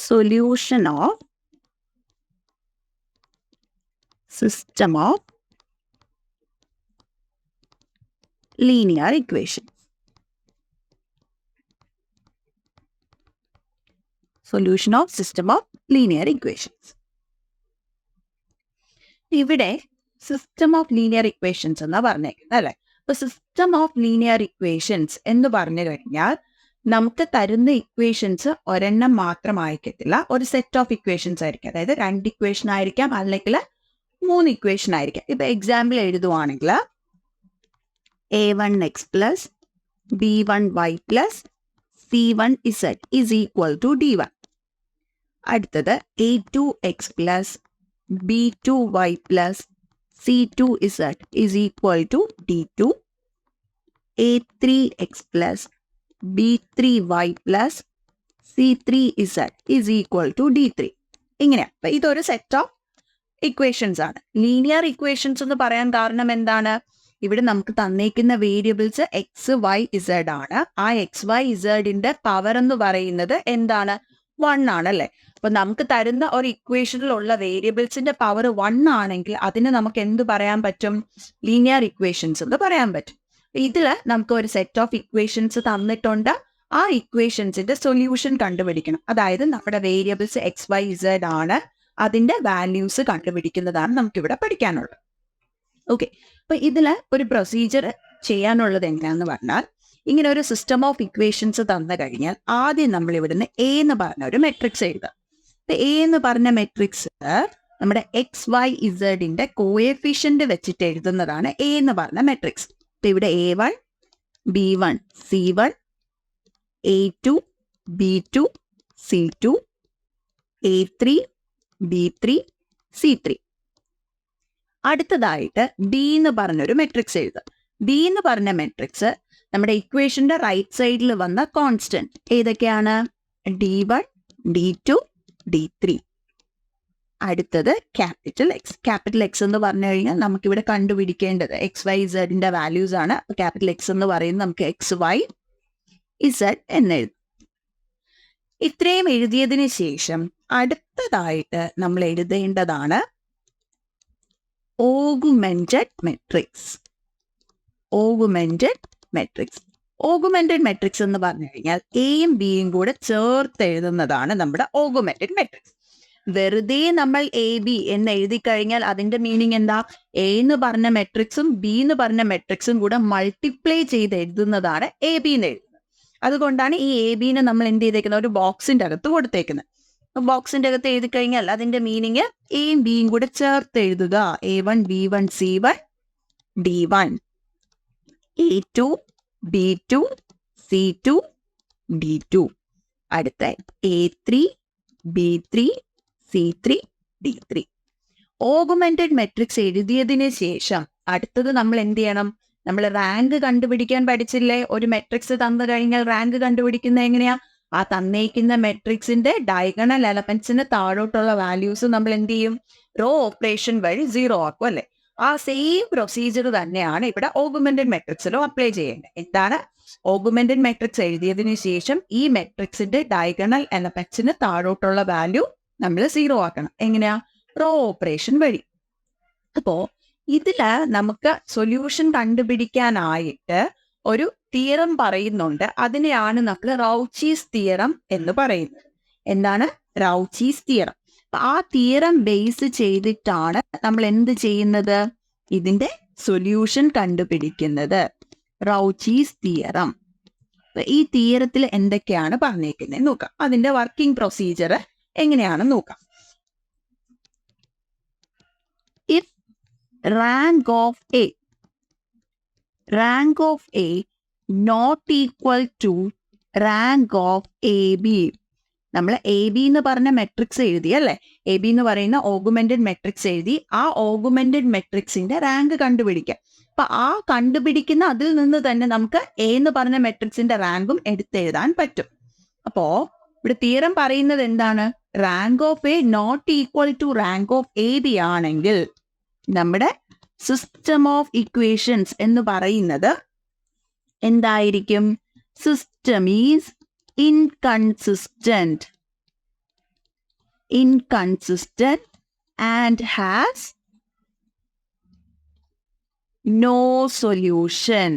solution of system of linear equations. Solution of system of linear equations. ഇവിടെ system of linear equations എന്നാ പറഞ്ഞേക്കുന്നത് അല്ലെ. അപ്പൊ system of linear equations എന്ന് പറഞ്ഞു കഴിഞ്ഞാൽ നമുക്ക് തരുന്ന ഇക്വേഷൻസ് ഒരെണ്ണം മാത്രമായിരിക്കത്തില്ല, ഒരു സെറ്റ് ഓഫ് ഇക്വേഷൻസ് ആയിരിക്കും. അതായത് 2 ഇക്വേഷൻ ആയിരിക്കാം, അല്ലെങ്കിൽ 3 ഇക്വേഷൻ ആയിരിക്കാം. ഇപ്പൊ example എഴുതുവാണെങ്കിൽ a1x plus b1y plus c1z is equal to d1. അടുത്തത് a2x plus b2y plus c2z is equal to d2. a3x plus b3y plus c3z is equal to d3. ഇങ്ങനെയാ. അപ്പൊ ഇതൊരു സെറ്റ് ഓഫ് ഇക്വേഷൻസ് ആണ്. Linear equations എന്ന് പറയാൻ കാരണം എന്താണ്? ഇവിടെ നമുക്ക് തന്നേക്കുന്ന വേരിയബിൾസ് എക്സ് വൈ ഇസഡ് ആണ്. ആ എക്സ് വൈ ഇസഡിന്റെ പവർ എന്ന് പറയുന്നത് എന്താണ്? 1 ആണല്ലേ. അപ്പൊ നമുക്ക് തരുന്ന ഒരു ഇക്വേഷനിലുള്ള വേരിയബിൾസിന്റെ പവർ 1 ആണെങ്കിൽ അതിന് നമുക്ക് എന്ത് പറയാൻ പറ്റും? ലീനിയർ ഇക്വേഷൻസ് എന്ന് പറയാൻ പറ്റും. ഇതില് നമുക്ക് ഒരു സെറ്റ് ഓഫ് ഇക്വേഷൻസ് തന്നിട്ടുണ്ട്. ആ ഇക്വേഷൻസിന്റെ സൊല്യൂഷൻ കണ്ടുപിടിക്കണം. അതായത് നമ്മുടെ വേരിയബിൾസ് എക്സ് വൈ ഇസഡ് ആണ്, അതിന്റെ വാല്യൂസ് കണ്ടുപിടിക്കുന്നതാണ് നമുക്കിവിടെ പഠിക്കാനുള്ളത്. ഓക്കെ, അപ്പൊ ഇതില് ഒരു പ്രൊസീജിയർ ചെയ്യാനുള്ളത് എങ്ങനെയാന്ന് പറഞ്ഞാൽ, ഇങ്ങനെ ഒരു സിസ്റ്റം ഓഫ് ഇക്വേഷൻസ് തന്നു കഴിഞ്ഞാൽ ആദ്യം നമ്മൾ ഇവിടുന്ന് എ എന്ന് പറഞ്ഞ ഒരു മെട്രിക്സ് എഴുതാം. എ എന്ന് പറഞ്ഞ മെട്രിക്സ് നമ്മുടെ എക്സ് വൈ ഇസഡിന്റെ കോഎഫിഷ്യന്റ് വെച്ചിട്ട് എഴുതുന്നതാണ് എ എന്ന് പറഞ്ഞ മെട്രിക്സ്. ഇപ്പൊ ഇവിടെ a1 b1 c1 a2 b2 c2 a3 b3 c3. അടുത്തതായിട്ട് ബി എന്ന് പറഞ്ഞൊരു മെട്രിക്സ് എഴുതാം. ബി എന്ന് പറഞ്ഞ മെട്രിക്സ് നമ്മുടെ ഇക്വേഷന്റെ റൈറ്റ് സൈഡിൽ വന്ന കോൺസ്റ്റന്റ് ഏതൊക്കെയാണ്? d1 d2 d3. അടുത്തത് ക്യാപിറ്റൽ എക്സ്. ക്യാപിറ്റൽ എക്സ് എന്ന് പറഞ്ഞു കഴിഞ്ഞാൽ നമുക്കിവിടെ കണ്ടുപിടിക്കേണ്ടത് എക്സ് വൈ ഇസഡിന്റെ വാല്യൂസ് ആണ്. ക്യാപിറ്റൽ എക്സ് എന്ന് പറയുന്നത് നമുക്ക് എക്സ് വൈ ഇസഡ് എന്നെഴുതും. ഇത്രയും എഴുതിയതിന് ശേഷം അടുത്തതായിട്ട് നമ്മൾ എഴുതേണ്ടതാണ് ഓഗുമെന്റഡ് മെട്രിക്സ്. ഓഗുമെന്റഡ് മെട്രിക്സ്. ഓഗുമെന്റഡ് മെട്രിക്സ് എന്ന് പറഞ്ഞു കഴിഞ്ഞാൽ എയും ബിയും കൂടെ ചേർത്ത് എഴുതുന്നതാണ് നമ്മുടെ ഓഗുമെന്റഡ് മെട്രിക്സ്. വെറുതെ നമ്മൾ എ ബി എന്ന് എഴുതി കഴിഞ്ഞാൽ അതിന്റെ മീനിങ് എന്താ? എ എന്ന് പറഞ്ഞ മെട്രിക്സും ബി എന്ന് പറഞ്ഞ മെട്രിക്സും കൂടെ മൾട്ടിപ്ലൈ ചെയ്ത് എഴുതുന്നതാണ് എ ബി എന്ന് എഴുതുന്നത്. അതുകൊണ്ടാണ് ഈ എ ബിനെ നമ്മൾ എന്ത് ചെയ്തേക്കുന്നത്? ഒരു ബോക്സിന്റെ അകത്ത് കൊടുത്തേക്കുന്നത്. ബോക്സിന്റെ അകത്ത് എഴുതി കഴിഞ്ഞാൽ അതിന്റെ മീനിങ് എയും ബിയും കൂടെ ചേർത്ത് എഴുതുക. a1 b1 c1 d1 a2 b2 c2 d2. അടുത്ത a3 b3 c3 d3. ഓഗുമെന്റഡ് matrix എഴുതിയതിന് ശേഷം അടുത്തത് നമ്മൾ എന്ത് ചെയ്യണം? നമ്മൾ റാങ്ക് കണ്ടുപിടിക്കാൻ പഠിച്ചില്ലേ? ഒരു മെട്രിക്സ് തന്നു കഴിഞ്ഞാൽ റാങ്ക് കണ്ടുപിടിക്കുന്നത് എങ്ങനെയാ? ആ തന്നേക്കുന്ന മെട്രിക്സിന്റെ ഡയഗണൽ എലമെന്റ്സിന് താഴോട്ടുള്ള വാല്യൂസ് നമ്മൾ എന്ത് ചെയ്യും? റോ ഓപ്പറേഷൻ വഴി 0 ആക്കും അല്ലെ. ആ സെയിം പ്രൊസീജിയർ തന്നെയാണ് ഇവിടെ ഓഗുമെന്റഡ് മെട്രിക്സിലും അപ്ലൈ ചെയ്യേണ്ടത്. എന്താണ്? ഓഗുമെന്റഡ് മെട്രിക്സ് എഴുതിയതിനു ശേഷം ഈ മെട്രിക്സിന്റെ ഡയഗണൽ എലമെന്റ്സിന് താഴോട്ടുള്ള വാല്യൂ നമ്മൾ 0 ആക്കണം. എങ്ങനെയാ? റോ ഓപ്പറേഷൻ വഴി. അപ്പോ ഇതില് നമുക്ക് സൊല്യൂഷൻ കണ്ടുപിടിക്കാനായിട്ട് ഒരു തിയറം പറയുന്നുണ്ട്. അതിനെയാണ് നമ്മൾ റൗച്ചീസ് തിയറം എന്ന് പറയുന്നത്. എന്താണ്? റൗച്ചീസ് തിയറം. അപ്പൊ ആ തിയറം ബേസ് ചെയ്തിട്ടാണ് നമ്മൾ എന്ത് ചെയ്യുന്നത്? ഇതിന്റെ സൊല്യൂഷൻ കണ്ടുപിടിക്കുന്നത്. റൗച്ചീസ് തിയറം. ഈ തിയറത്തിൽ എന്തൊക്കെയാണ് പറഞ്ഞേക്കുന്നത് നോക്കാം. അതിന്റെ വർക്കിംഗ് പ്രൊസീജിയർ എങ്ങനെയാണെന്ന് നോക്കാം. If rank of A not equal to rank of A B. നമ്മൾ എ ബി എന്ന് പറഞ്ഞ മെട്രിക്സ് എഴുതി അല്ലെ. എ ബി എന്ന് പറയുന്ന ഓഗുമെന്റഡ് മെട്രിക്സ് എഴുതി. ആ ഓഗുമെന്റഡ് മെട്രിക്സിന്റെ റാങ്ക് കണ്ടുപിടിക്കാം. അപ്പൊ ആ കണ്ടുപിടിക്കുന്ന അതിൽ നിന്ന് തന്നെ നമുക്ക് എ എന്ന് പറഞ്ഞ മെട്രിക്സിന്റെ റാങ്കും എടുത്തെഴുതാൻ പറ്റും. അപ്പോ ഇവിടെ തിയറം പറയുന്നത് എന്താണ്? Rank of A not equal to rank of A B ആണെങ്കിൽ നമ്മുടെ സിസ്റ്റം ഓഫ് ഇക്വേഷൻസ് എന്ന് പറയുന്നത് എന്തായിരിക്കും? System is inconsistent. inconsistent and has no solution.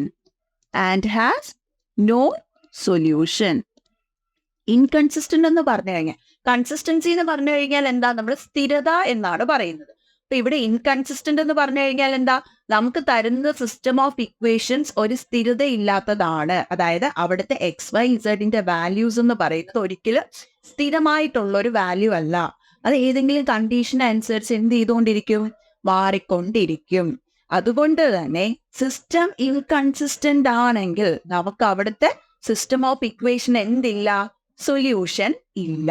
And has no solution. Inconsistent എന്ന് പറഞ്ഞു കഴിഞ്ഞാൽ, കൺസിസ്റ്റൻസി എന്ന് പറഞ്ഞു കഴിഞ്ഞാൽ എന്താ, നമ്മൾ സ്ഥിരത എന്നാണ് പറയുന്നത്. അപ്പൊ ഇവിടെ ഇൻകൺസിസ്റ്റന്റ് എന്ന് പറഞ്ഞു കഴിഞ്ഞാൽ എന്താ, നമുക്ക് തരുന്ന സിസ്റ്റം ഓഫ് ഇക്വേഷൻസ് ഒരു സ്ഥിരത ഇല്ലാത്തതാണ്. അതായത് അവിടുത്തെ XYZന്റെ വാല്യൂസ് എന്ന് പറയുന്നത് ഒരിക്കലും സ്ഥിരമായിട്ടുള്ള ഒരു വാല്യൂ അല്ല. അത് ഏതെങ്കിലും കണ്ടീഷൻ അനുസരിച്ച് എന്ത് ചെയ്തുകൊണ്ടിരിക്കും, മാറിക്കൊണ്ടിരിക്കും. അതുകൊണ്ട് തന്നെ സിസ്റ്റം ഇൻകൺസിസ്റ്റന്റ് ആണെങ്കിൽ നമുക്ക് അവിടുത്തെ സിസ്റ്റം ഓഫ് ഇക്വേഷൻ എന്തില്ല, സൊല്യൂഷൻ ഇല്ല.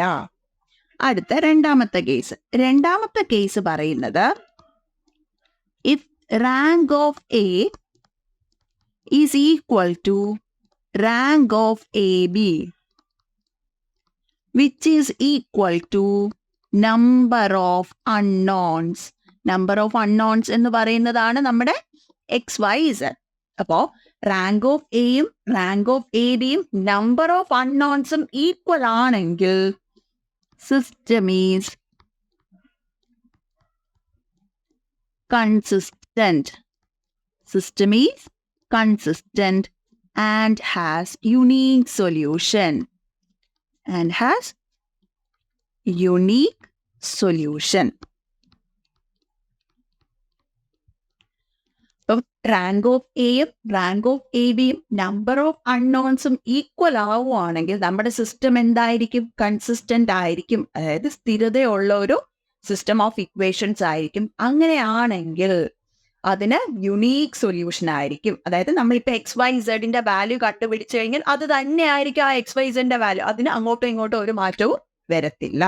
അടുത്ത രണ്ടാമത്തെ കേസ് പറയുന്നത്, if rank of A is equal to rank of A B which is equal to number of unknowns. Number of unknowns എന്ന് പറയുന്നതാണ് നമ്മുടെ XYZ. അപ്പോ റാങ്ക് ഓഫ് എയും റാങ്ക് ഓഫ് എ ബിയും നമ്പർ ഓഫ് അൺനോൺസും ഈക്വൽ ആണെങ്കിൽ system is consistent. System is consistent and has unique solution. And has unique solution. Rank of എയും rank of A ബിയും നമ്പർ ഓഫ് അൺനോൺസും ഈക്വൽ ആവുകയാണെങ്കിൽ നമ്മുടെ സിസ്റ്റം എന്തായിരിക്കും, കൺസിസ്റ്റന്റ് ആയിരിക്കും. അതായത് സ്ഥിരതയുള്ള ഒരു സിസ്റ്റം ഓഫ് ഇക്വേഷൻസ് ആയിരിക്കും. അങ്ങനെയാണെങ്കിൽ അതിന് യുണീക് സൊല്യൂഷൻ ആയിരിക്കും. അതായത് നമ്മളിപ്പോൾ XYZന്റെ വാല്യൂ കണ്ടുപിടിച്ചു കഴിഞ്ഞാൽ അത് തന്നെ ആയിരിക്കും ആ XYZന്റെ വാല്യൂ. അതിന് അങ്ങോട്ടും ഇങ്ങോട്ടും ഒരു മാറ്റവും വരത്തില്ല.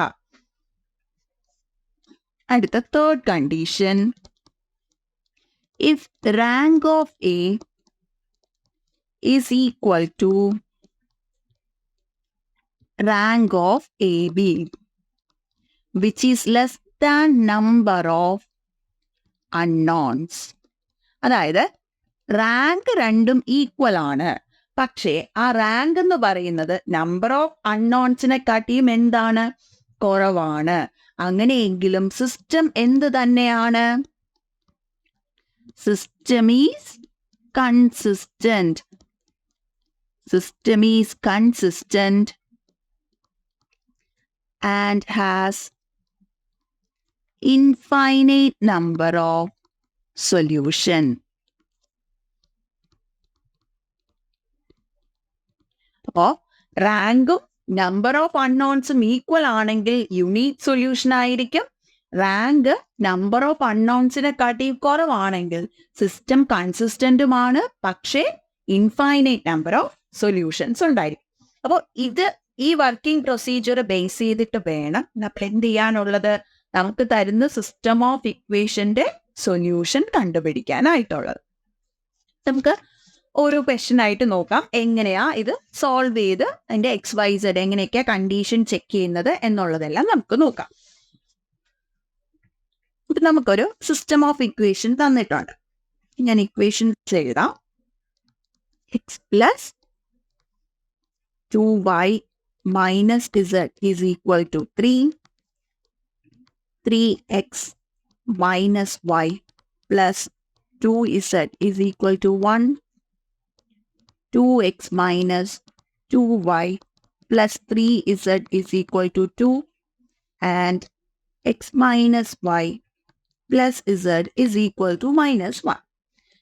അടുത്ത third condition, if rank of A is equal to rank of AB which is less than number of unknowns. അതായത് റാങ്ക് രണ്ടും ഈക്വൽ ആണ്, പക്ഷേ ആ റാങ്ക് എന്ന് പറയുന്നത് നമ്പർ ഓഫ് അൺനോൺസിനെ കാട്ടിയും എന്താണ്, കുറവാണ്. അങ്ങനെയെങ്കിലും സിസ്റ്റം എന്ത് തന്നെയാണ്, system is consistent. System is consistent and has infinite number of solution. അപ്പോ റാങ്കും നമ്പർ ഓഫ് അൺനോൺസും ഈക്വൽ ആണെങ്കിൽ യുണീക് സൊല്യൂഷൻ ആയിരിക്കും. റാങ്ക് നമ്പർ ഓഫ് അൺനോൺസിനെ കാട്ടി കുറവാണെങ്കിൽ സിസ്റ്റം കൺസിസ്റ്റന്റുമാണ്, പക്ഷേ ഇൻഫൈനൈറ്റ് നമ്പർ ഓഫ് സൊല്യൂഷൻസ് ഉണ്ടായിരിക്കും. അപ്പോൾ ഈ വർക്കിംഗ് പ്രൊസീജിയർ ബേസ് ചെയ്തിട്ട് വേണം നമ്മൾ എന്ത് ചെയ്യാനുള്ളത്, നമുക്ക് തരുന്ന സിസ്റ്റം ഓഫ് ഇക്വേഷന്റെ സൊല്യൂഷൻ കണ്ടുപിടിക്കാനായിട്ടുള്ളത്. നമുക്ക് ഓരോ ക്വസ്റ്റ്യൻ ആയിട്ട് നോക്കാം, എങ്ങനെയാ ഇത് സോൾവ് ചെയ്ത് അതിന്റെ XYZ എങ്ങനെയൊക്കെയാ കണ്ടീഷൻ ചെക്ക് ചെയ്യുന്നത് എന്നുള്ളതെല്ലാം നമുക്ക് നോക്കാം. ഇപ്പം നമുക്കൊരു സിസ്റ്റം ഓഫ് ഇക്വേഷൻ തന്നിട്ടുണ്ട്. ഞാൻ ഇക്വേഷൻ എഴുതാം. x plus 2y minus z is equal to 3, 3x minus y plus 2z is equal to 1, 2x minus 2y plus 3z is equal to 2 and x minus y plus z is equal to -1.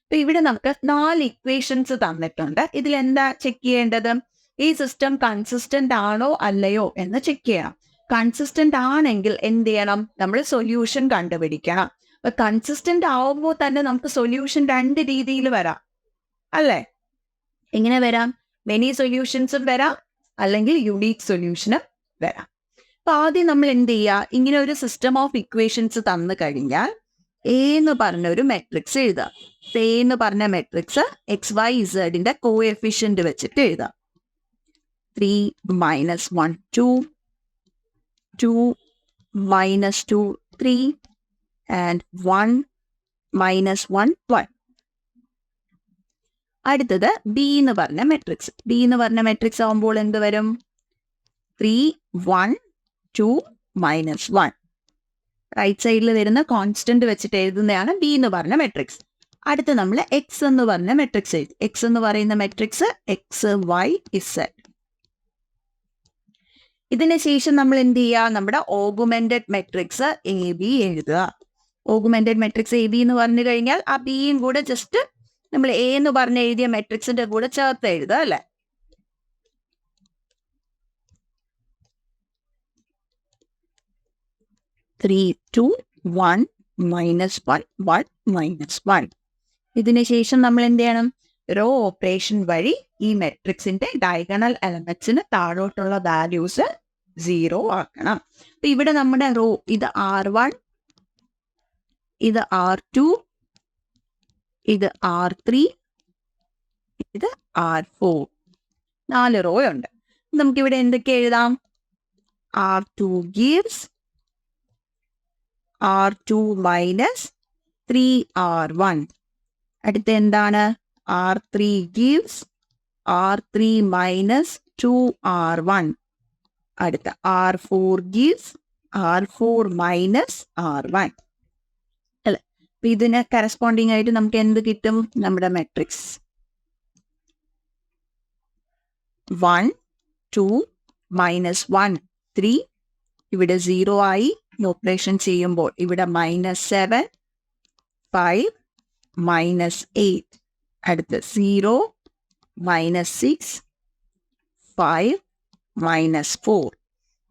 അപ്പൊ ഇവിടെ നമുക്ക് 4 equations തന്നിട്ടുണ്ട്. ഇതിൽ എന്താ check ചെയ്യേണ്ടത്, ഈ system consistent ആണോ അല്ലയോ എന്ന് ചെക്ക് ചെയ്യണം. കൺസിസ്റ്റന്റ് ആണെങ്കിൽ എന്ത് ചെയ്യണം, നമ്മൾ സൊല്യൂഷൻ കണ്ടുപിടിക്കണം. അപ്പൊ കൺസിസ്റ്റന്റ് ആവുമ്പോൾ തന്നെ നമുക്ക് സൊല്യൂഷൻ 2 രീതിയിൽ വരാം, അല്ലേ? എങ്ങനെ വരാം, മെനി സൊല്യൂഷൻസും വരാം, അല്ലെങ്കിൽ യുണീക് സൊല്യൂഷനും വരാം. അപ്പൊ ആദ്യം നമ്മൾ എന്ത് ചെയ്യുക, ഇങ്ങനെ ഒരു സിസ്റ്റം ഓഫ് ഇക്വേഷൻസ് തന്നു കഴിഞ്ഞാൽ എ എന്ന് പറഞ്ഞ ഒരു മെട്രിക്സ് എഴുതുക. എ എന്ന് പറഞ്ഞ മെട്രിക്സ് XYZന്റെ കോഎഫിഷ്യന്റ് വെച്ചിട്ട് എഴുതാം. 3 -1 2, 2 -2 3 and 1 -1 1. അടുത്തത് ബി എന്ന് പറഞ്ഞ മെട്രിക്സ്. ബി എന്ന് പറഞ്ഞ മെട്രിക്സ് ആവുമ്പോൾ എന്ത് വരും, 3 1 2 -1. റൈറ്റ് സൈഡിൽ വരുന്ന കോൺസ്റ്റന്റ് വെച്ചിട്ട് എഴുതുന്നതാണ് ബി എന്ന് പറഞ്ഞ മെട്രിക്സ്. അടുത്ത് നമ്മൾ എക്സ് എന്ന് പറഞ്ഞ മെട്രിക്സ് എഴുതി. എക്സ് എന്ന് പറയുന്ന മെട്രിക്സ് എക്സ് വൈ ഇസഡ്. ഇതിന് ശേഷം നമ്മൾ എന്ത് ചെയ്യുക? നമ്മുടെ ഓഗുമെന്റഡ് മെട്രിക്സ് എ ബി എഴുതുക. ഓഗുമെന്റഡ് മെട്രിക്സ് എ ബി എന്ന് പറഞ്ഞു കഴിഞ്ഞാൽ ആ ബിയും കൂടെ ജസ്റ്റ് നമ്മൾ എ എന്ന് പറഞ്ഞ് എഴുതിയ മെട്രിക്സിന്റെ കൂടെ ചേർത്ത് എഴുതുക അല്ലെ. Three two 1 -1 1 -1. ഇതിന് ശേഷം നമ്മൾ എന്ത് ചെയ്യണം? റോ ഓപ്പറേഷൻ വഴി ഈ മെട്രിക്സിന്റെ ഡയഗണൽ എലമെന്റ്സിന് താഴോട്ടുള്ള വാല്യൂസ് 0 ആക്കണം. അപ്പൊ ഇവിടെ നമ്മുടെ റോ ഇത് R1, ഇത് R2, ഇത് R3, ഇത് R4. 4 റോ ഉണ്ട്. നമുക്കിവിടെ എന്തൊക്കെ എഴുതാം? R2 gives R2 minus 3R1. അടുത്ത എന്താണ്? R3 gives R3 minus 2R1. അടുത്ത R4 gives R4 minus R1. അല്ലെ. അപ്പൊ ഇതിന് കറസ്പോണ്ടിങ് ആയിട്ട് നമുക്ക് എന്ത് കിട്ടും? നമ്മുടെ മെട്രിക്സ് 1 2 -1 3. ഇവിടെ 0 ആയി. ഓപ്പറേഷൻ ചെയ്യുമ്പോൾ ഇവിടെ -7 5 -8. അടുത്ത് 0 -6 5 -4.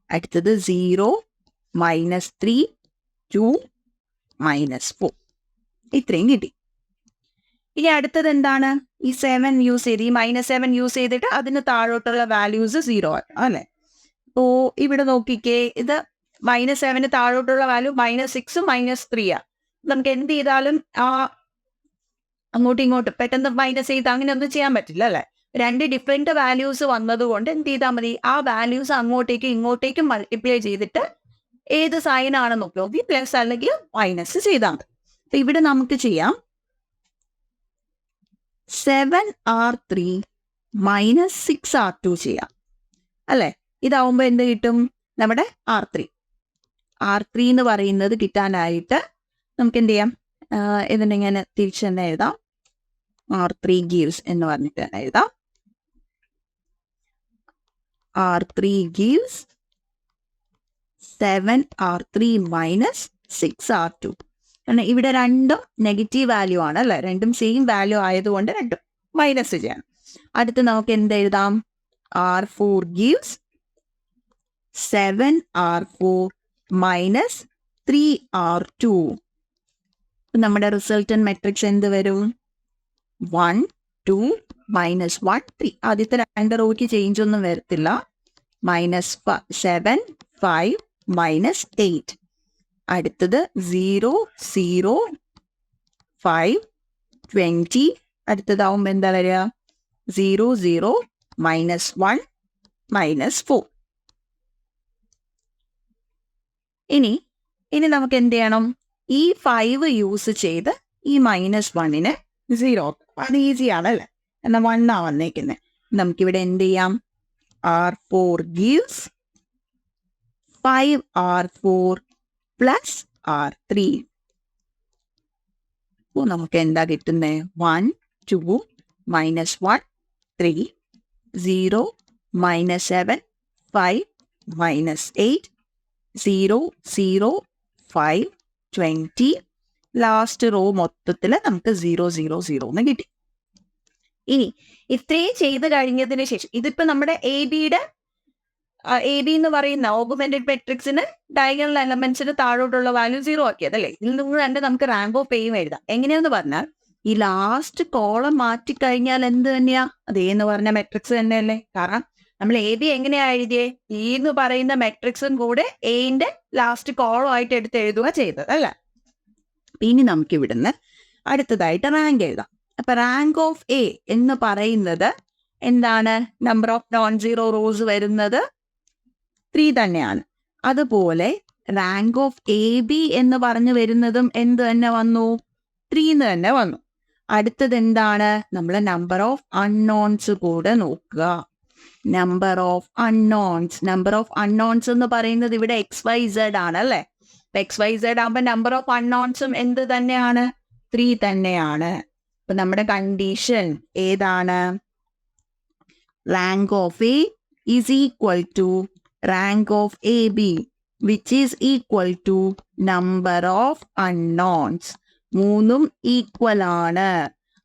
അടുത്തത് 0 -3 2 -4. ഇത്രയും കിട്ടി. ഇനി അടുത്തത് എന്താണ്? ഈ 7 യൂസ് ചെയ്ത് ഈ -7 യൂസ് ചെയ്തിട്ട് അതിന് താഴോട്ടുള്ള വാല്യൂസ് 0 ആണ് അല്ലെ. അപ്പോ ഇവിടെ നോക്കിക്കേ, ഇത് -7 താഴോട്ടുള്ള വാല്യൂ -6 -3 ആ. നമുക്ക് എന്ത് ചെയ്താലും അങ്ങോട്ടും ഇങ്ങോട്ടും പെട്ടെന്ന് മൈനസ് ചെയ്ത് അങ്ങനെ ഒന്നും ചെയ്യാൻ പറ്റില്ല അല്ലെ. 2 ഡിഫറെന്റ് വാല്യൂസ് വന്നതുകൊണ്ട് എന്ത് ചെയ്താൽ മതി? ആ വാല്യൂസ് അങ്ങോട്ടേക്കും ഇങ്ങോട്ടേക്കും മൾട്ടിപ്ലൈ ചെയ്തിട്ട് ഏത് സൈൻ ആണെന്ന് നോക്കി പ്ലസ് അല്ലെങ്കിൽ മൈനസ് ചെയ്താൽ മതി. അപ്പൊ ഇവിടെ നമുക്ക് ചെയ്യാം 7R3 -6R2 ചെയ്യാം അല്ലെ. ഇതാവുമ്പോ എന്ത് കിട്ടും? നമ്മുടെ R3 എന്ന് പറയുന്നത് കിട്ടാനായിട്ട് നമുക്ക് എന്ത് ചെയ്യാം? ഇതിനിങ്ങനെ തിരിച്ച് തന്നെ എഴുതാം. R3 gives എന്ന് പറഞ്ഞിട്ട് തന്നെ എഴുതാം. R3 gives 7R3 -6R2. കാരണം ഇവിടെ രണ്ടും നെഗറ്റീവ് വാല്യൂ ആണ് അല്ലെ. രണ്ടും സെയിം വാല്യൂ ആയതുകൊണ്ട് രണ്ടും മൈനസ് ചെയ്യണം. അടുത്ത് നമുക്ക് എന്ത് എഴുതാം? R4 gives 7R4 -3R2. നമ്മുടെ റിസൾട്ടന്റ് മെട്രിക്സ് എന്ത് വരും? 1 2 -1 3. ആദ്യത്തെ 2 റോയ്ക്ക് ചേഞ്ച് ഒന്നും വരത്തില്ല. -7 5 -8. അടുത്തത് 0 0 5 20. അടുത്തതാവുമ്പോ എന്താ വരിക? 0 0 -1 -4. ഇനി നമുക്ക് എന്ത് ചെയ്യണം? ഈ 5 യൂസ് ചെയ്ത് ഈ -1നെ 0. അത് ഈസിയാണ് അല്ലേ. എന്നാൽ 1 ആ വന്നേക്കുന്നത്. നമുക്കിവിടെ എന്ത് ചെയ്യാം? R4 gives 5R4 plus R3. അപ്പോൾ നമുക്ക് എന്താ കിട്ടുന്നത്? 1 2 -1 3 0 -7 5 -8 0 0 5 20. ലാസ്റ്റ് റോ മൊത്തത്തിൽ നമുക്ക് 0 0 0 എന്ന് കിട്ടി. ഇനി ഇത്രയും ചെയ്ത് കഴിഞ്ഞതിന് ശേഷം ഇതിപ്പോ നമ്മുടെ എ ബി എന്ന് പറയുന്ന ഓഗുമെന്റഡ് മെട്രിക്സിന് ഡയഗണൽ എലമെന്റ്സിന് താഴോട്ടുള്ള വാല്യൂ 0 ആക്കിയതല്ലേ. ഇതിൽ നിന്ന് തന്നെ നമുക്ക് റാങ്ക് ഓഫ് എയും എഴുതാം. എങ്ങനെയാന്ന് പറഞ്ഞാൽ ഈ ലാസ്റ്റ് കോളം മാറ്റിക്കഴിഞ്ഞാൽ എന്ത് തന്നെയാ? അത് എന്ന് പറഞ്ഞ മെട്രിക്സ് തന്നെയല്ലേ. കാരണം നമ്മൾ എ ബി എങ്ങനെയാ എഴുതിയേ? ഇ എന്ന് പറയുന്ന മെട്രിക്സും കൂടെ എന്റെ ലാസ്റ്റ് കോളം ആയിട്ട് എടുത്ത് എഴുതുക ചെയ്തത് അല്ലേ. ഇനി നമുക്ക് ഇവിടുന്ന് അടുത്തതായിട്ട് റാങ്ക് എഴുതാം. അപ്പൊ റാങ്ക് ഓഫ് എ എന്ന് പറയുന്നത് എന്താണ്? Number of non zero rose വരുന്നത് 3 തന്നെയാണ്. അതുപോലെ റാങ്ക് ഓഫ് എ ബി എന്ന് പറഞ്ഞു വരുന്നതും എന്ത് തന്നെ വന്നു? 3 എന്ന് തന്നെ വന്നു. അടുത്തത് എന്താണ്? നമ്മൾ നമ്പർ ഓഫ് അൺനോൺസ് കൂടെ നോക്കുക. Number of unknowns. Number of unknowns എന്ന് പറയുന്നത് ഇവിടെ XYZ ആണ് അല്ലേ? XYZ ആകുമ്പോൾ നമ്പർ ഓഫ് അൺനോൺസും എന്ത് തന്നെയാണ്? 3 തന്നെയാണ്. അപ്പൊ നമ്മുടെ കണ്ടീഷൻ ഏതാണ്? Rank of A is equal to rank of AB, which is equal to number of unknowns. മൂന്നും ഈക്വൽ ആണ്.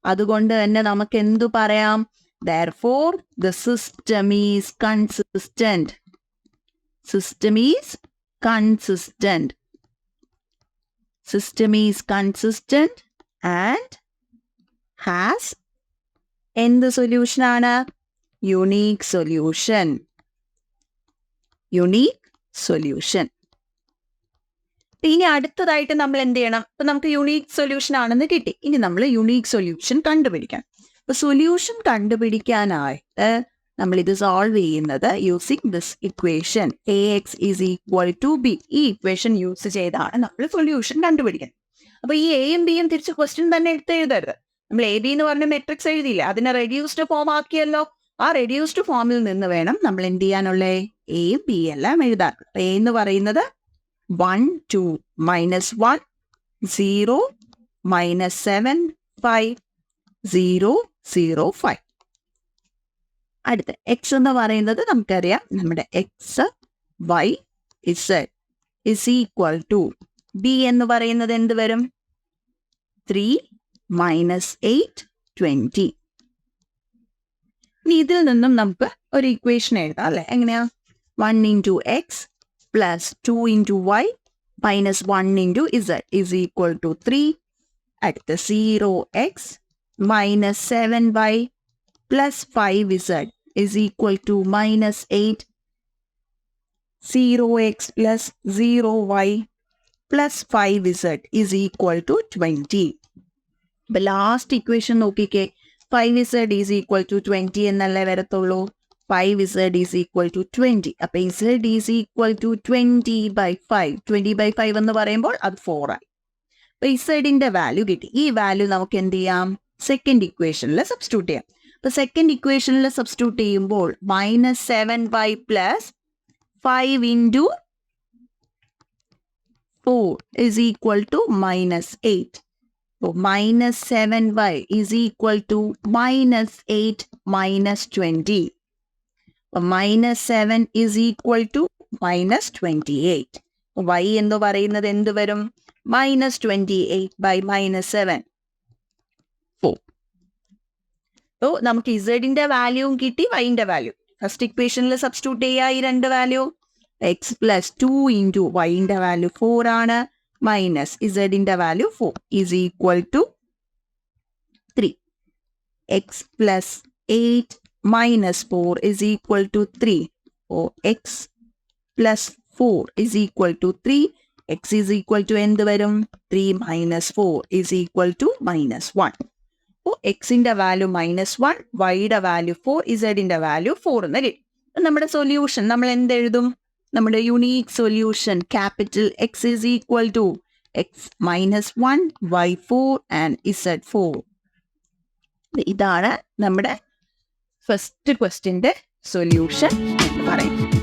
അതുകൊണ്ട് തന്നെ നമുക്ക് എന്തു പറയാം? Therefore, the system is consistent. System is consistent. System is consistent and has എന്ത് solution ആണ്? Unique solution. Unique solution. ഇനി അടുത്തതായിട്ട് നമ്മൾ എന്ത് ചെയ്യണം? ഇപ്പൊ നമുക്ക് യുണീക് സൊല്യൂഷൻ ആണെന്ന് കിട്ടി. ഇനി നമ്മൾ യുണീക് സൊല്യൂഷൻ കണ്ടുപിടിക്കാം. അപ്പൊ സൊല്യൂഷൻ കണ്ടുപിടിക്കാനായിട്ട് നമ്മൾ ഇത് സോൾവ് ചെയ്യുന്നത് using this equation AX is equal to B. ഈ ഇക്വേഷൻ യൂസ് ചെയ്താണ് നമ്മൾ സൊല്യൂഷൻ കണ്ടുപിടിക്കുന്നത്. അപ്പൊ ഈ എയും ബിയും തിരിച്ച് ക്വസ്റ്റ്യൻ തന്നെ എഴുതരുത്. നമ്മൾ AB എന്ന് പറഞ്ഞ മെട്രിക്സ് എഴുതിയില്ല, അതിനെ റെഡ്യൂസ്ഡ് ഫോം ആക്കിയല്ലോ. ആ റെഡ്യൂസ്ഡ് ഫോമിൽ നിന്ന് വേണം നമ്മൾ എന്ത് ചെയ്യാനുള്ളേ? എയും ബി എല്ലാം എഴുതാൻ. എ എന്ന് പറയുന്നത് 1 2 -1 0 -7 5 0 0 5. അടുത്ത എക്സ് എന്ന് പറയുന്നത് നമുക്കറിയാം, നമ്മുടെ X Y Z is equal to B എന്ന് പറയുന്നത് എന്ത് വരും? 3 -8 20. ഇനി ഇതിൽ നിന്നും നമുക്ക് ഒരു ഇക്വേഷൻ എഴുതാം അല്ലെ? എങ്ങനെയാ? 1 into x plus 2 into y minus 1 into z is equal to 3. At the 0x minus 7y plus 5z is equal to minus 8. 0x plus 0y plus 5z is equal to 20. The last equation നോക്കിക്കേ, 5z is equal to 20 എന്നല്ലേ വരത്തുള്ളൂ. 5z is equal to 20. അപ്പൊ z is equal to 20/5. 20/5 എന്ന് പറയുമ്പോൾ അത് 4 ആയി. അപ്പൊ zന്റെ value കിട്ടി. ഈ വാല്യൂ നമുക്ക് എന്ത് ചെയ്യാം? സെക്കൻഡ് ഇക്വേഷനിൽ സബ്സ്റ്റിറ്റ്യൂട്ട് ചെയ്യാം. അപ്പൊ സെക്കൻഡ് ഇക്വേഷനിൽ സബ്സ്റ്റിറ്റ്യൂട്ട് ചെയ്യുമ്പോൾ -7y plus 5 into 4 is equal to -8. So -7y is equal to -8 minus 20. -7 is equal to -28. y എന്ന് പറയുന്നത് എന്ത് വരും? -28 by -7 4. So നമുക്ക് ഇസഡിന്റെ വാല്യൂവും കിട്ടി, വൈന്റെ വാല്യൂ. ഫസ്റ്റ് ഇക്വേഷനിൽ സബ്സ്റ്റിറ്റ്യൂട്ട് ചെയ്യുക ഈ രണ്ട് വാല്യൂ. എക്സ് പ്ലസ് 2 into വൈന്റെ വാല്യൂ 4 ആണ്, മൈനസ് ഇസഡിന്റെ value 4 is equal to 3. x plus 8 minus 4 is equal to 3. So x plus 4 is equal to 3. x is equal to എന്ത് വരും? 3 minus 4 is equal to -1. അപ്പോൾ എക്സിന്റെ വാല്യൂ -1, വൈയുടെ value 4, ഇസഡിന്റെ value 4 എന്ന് കിട്ടും. നമ്മുടെ സൊല്യൂഷൻ നമ്മൾ എന്തെഴുതും? നമ്മുടെ unique solution capital X is equal to X -1 y 4 and Z 4. ഇതാണ് നമ്മുടെ ഫസ്റ്റ് ക്വസ്റ്റ്യന്റെ സൊല്യൂഷൻ എന്ന് പറയുന്നത്.